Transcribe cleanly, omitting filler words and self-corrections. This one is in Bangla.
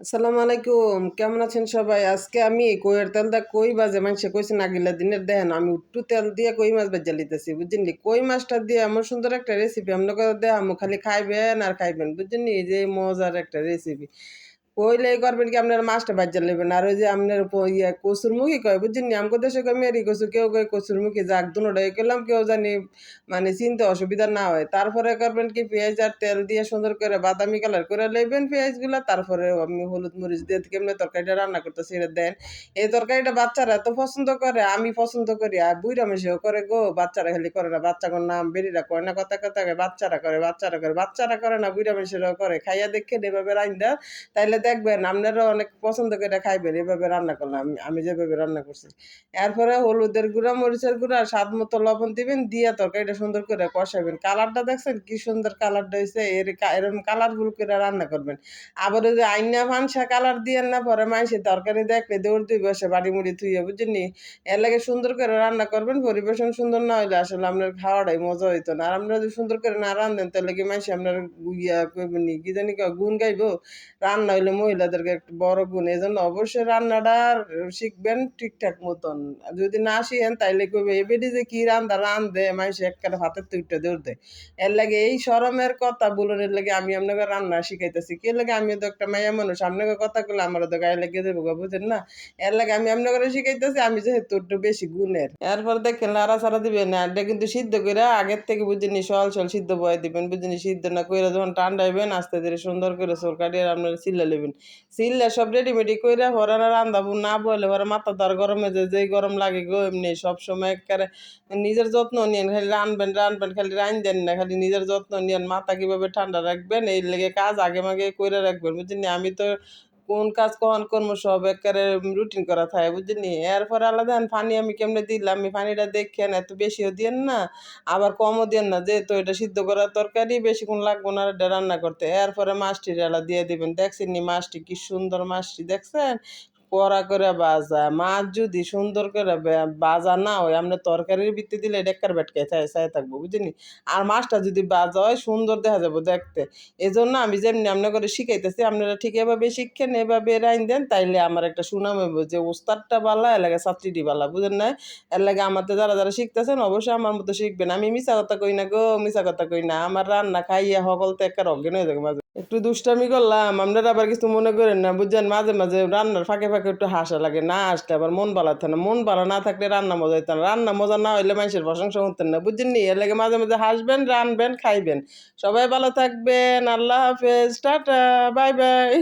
আসসালামু আলাইকুম, কেমন আছেন সবাই? আজকে আমি কইয়ের তেল দা কই বাজে মাইনষে কইছেন আগিলা দিনের দেখেন আমি উট্টু তেল দিয়ে কই মাছ ভাইজা লিতেছি বুঝছেন নি? কই মাছটা দিয়ে এমন সুন্দর একটা রেসিপি আপনাকে দেখামু খালি খাইবেন আর খাইবেন বুঝছেন নি? এই যে মজার একটা রেসিপি। কইলেই করবেন কি আপনারা মাছটা ভাইজা লইবেন। আর ওই যে আপনার কচুরমুখী কয় বুঝছেন নি? আমগো দেশে কয় মেরি কচু, কেউ কয় কচুরমুখী। যাক দুনোটাই কইলাম কেউ জানি মানে চিনতে অসুবিধা না হয়। তারপরে করবেন কি পেঁয়াজ আর তেল দিয়ে সুন্দর করে বাদামি কালার করে লইবেন পেঁয়াজগুলা। তারপরে আপনি হলুদ মরিচ দিয়ে কেমনে তরকারিটা রান্না করতেছি এটা দেন। এই তরকারিটা বাচ্চারা এত পছন্দ করে, আমি পছন্দ করি। আর বুইড়া মিশেও করে গো, বাচ্চারা খালি করে না। বাচ্চাগোর নাম বেরিরা কয় না কথা কথা কয় বাচ্চারা করে, বাচ্চারা করে। বাচ্চারা করে না বুইড়া মিশেরাও করে। খাইয়া দেখেন এভাবে রাইন্দা তাইলে দেখবেন আপনারাও অনেক পছন্দ করে খাইবেন। এভাবে রান্না করলাম আমি আমি যেভাবে রান্না করছি। এরপরে হলুদের গুঁড়া, মরিচের গুঁড়া, স্বাদ মতো লবণ দিবেন, দিয়া তরকারিটা সুন্দর করে কষাবেন। কালারটা দেখছেন কি সুন্দর কালারটা হইছে? এরকম কালারফুল করে রান্না করবেন। আবার ওই যে আইনা ফানসা কালার দিয়েন না, পরে মাইনষে তরকারি দেখলে দৌড় দিবে বসে বাড়ি মুড়ি থুইয়া বুঝছেন নি? এর লাগে সুন্দর করে রান্না করবেন। পরিবেশন সুন্দর না হইলে আসলে আপনার খাওয়াটাই মজা হইতো না। আর আপনারা যদি সুন্দর করে না রান্ধেন তাহলে কি মাইনষে আপনার কইবেন নি কি জানি কয় গুণ গাইবো? রান্না হইলে মহিলাদেরকে একটা বড় গুণ। এজন্য অবশ্যই রান্নাটা শিখবেন ঠিকঠাক মতন। আর যদি না শিখেন তাইলে কইবে এ বেডি যে কি রান্ধে মাইনষে এক্কারে ভাতের থেকে উইঠ্যা দৌড় দেয়। এর লাগে এই শরমের কথা বলনের লাগে আমি আপনাকে রান্না শিখাইতেছি। কে লাগে আমিও তো একটা মাইয়া মানুষ। আপনাকে কথা কইলে আমারও তো গায়ে লেগে যাইবো গা, বুঝেন না? এর লাগে আমি আপনাকে শিখাইতেছি, আমি যেহেতু একটু বেশি গুণের। এরপর দেখেন লাড়াচাড়া দিবেন না। এটা কিন্তু সিদ্ধ কইরা আগের থেকে বুঝিনি সল সিদ্ধ বহাই দিবেন। বুঝিনি সিদ্ধ না কইরা যখন ঠান্ডাইবেন আস্তে ধীরে সুন্দর করে চোর কাটিয়ে আপনারা চিল্লা লইবেন। চিল্লা সব রেডিমেডি কইরা পরে রান্ধাবো না বইলে পরে মাথা তো আর গরমে যে যেই গরম লাগে গো এমনি সবসময় এক্কারে নিজের যত্ন নিয়েন। খালি রানবেন খালি রাইনদেন না, খালি নিজের যত্ন নিয়েন। মাথা কিভাবে ঠান্ডা রাখবেন এই লেগে কাজ আগে কইরা রাখবেন বুঝছেন নি? আমি তো কোন কাজ কখন করবো সব এক্কারে রুটিন করা থাকে বুঝছেন নি? এরপরে আলাদা পানি আমি কেমনে দিলাম, এই পানিটা দেখেন এত বেশিও দিয়েন না আবার কমও দিয়েন না, যেহেতু এটা সিদ্ধ করা তরকারি বেশিক্ষণ লাগবো না এটা রান্না করতে। এরপরে মাছটি রেলা দিয়ে দিবেন। দেখছেন নি মাছটি কি সুন্দর, মাছটি দেখছেন? কড়া করে ভাজা। মাছ যদি সুন্দর করে ভাজা না হয় আপনার তরকারির ভিতরে দিলে এটা এক্কার বেটকায় চায় থাকবো বুঝছেন? আর মাছটা যদি ভাজা হয় সুন্দর দেখা যাবো দেখতে। এজন্য আমি যেমনি আপনাকে শিখাইতেছি আপনারা ঠিক এভাবে শিখেন, এভাবে রাইন্ধেন তাইলে আমার একটা সুনাম হইব যে ওস্তাদটা বালা এর লাগে ছাত্রীটি বালা, বুঝেন নাই? এর লাগে আমারতে যারা শিখতেছেন অবশ্যই আমার মতো শিখবেন। আমি মিছা কথা কই না গো, মিছা কথা কই না। আমার রান্না খাইয়া সকল তো এক্কার অজ্ঞান হয়ে যাবে মাঝে। একটু দুষ্টামি করলাম, আপনারা আবার কিছু মনে করেন না বুঝছেন? মাঝে রান্নার ফাঁকে একটু হাসা লাগে, না হাসলে আবার মন ভালো থাকে না। মন ভালো না থাকলে রান্না মজা হইতো না। রান্না মজা না হইলে মানুষের প্রশংসা করতেন না বুঝছেন নি? এর লাগে মাঝে হাসবেন, রানবেন, খাইবেন। সবাই ভালো থাকবেন। আল্লাহ হাফেজ, টাটা, বাই বাই।